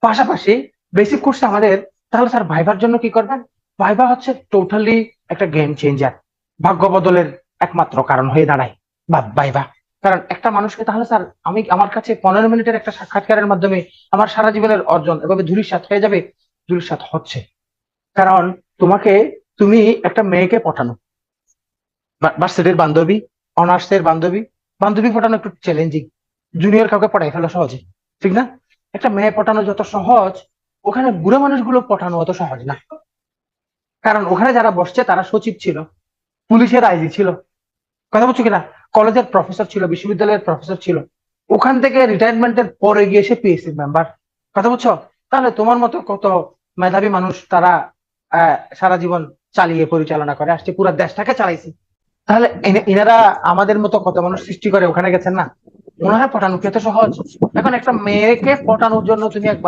পাশাপাশি বেসিক কোর্সে আমাদের, তাহলে স্যার ভাইবার জন্য কি করবেন? ভাইবা হচ্ছে টোটালি একটা গেম চেঞ্জার, ভাগ্য বদলের একমাত্র কারণ হয়ে দাঁড়ায় বা ভাইবা। কারণ একটা মানুষকে, তাহলে স্যার আমি আমার কাছে 15 মিনিটের একটা সাক্ষাৎকারের মাধ্যমে আমার সারা জীবনের অর্জন এভাবে ধূলিসাৎ হয়ে যাবে? ধূলিসাৎ হচ্ছে। কারণ তোমাকে, তুমি একটা মেয়েকে পটানো, ভার্সিটির বান্ধবী, অনার্সের বান্ধবী, বান্ধবী পটানো একটু চ্যালেঞ্জিং, জুনিয়র কাউকে পটাই ফেলা সহজে, ঠিক না? একটা মেয়ে পটানো যত সহজ, ওখানে বুড়ো মানুষগুলো পটানো অত সহজ না। কারণ ওখানে যারা বসছে তারা সচিব ছিল, পুলিশের আইজি ছিল, কথা বলছো কিনা, কলেজের প্রফেসর ছিল, বিশ্ববিদ্যালয়ের প্রফেসর ছিল, ওখান থেকে রিটায়ারমেন্টের পরে গিয়ে সে পিএসসি মেম্বার, কথা বলছো? তাহলে তোমার মতো কত মেধাবী মানুষ তারা সারা জীবন চালিয়ে পরিচালনা করে আসছে, পুরো দেশটাকে চালাইছে। তাহলে এনারা আমাদের মতো কত মানুষ সৃষ্টি করে ওখানে গেছেন না? মনে হয় পটানো কি এত সহজ? এখন একটা মেয়েকে পটানোর জন্য তুমি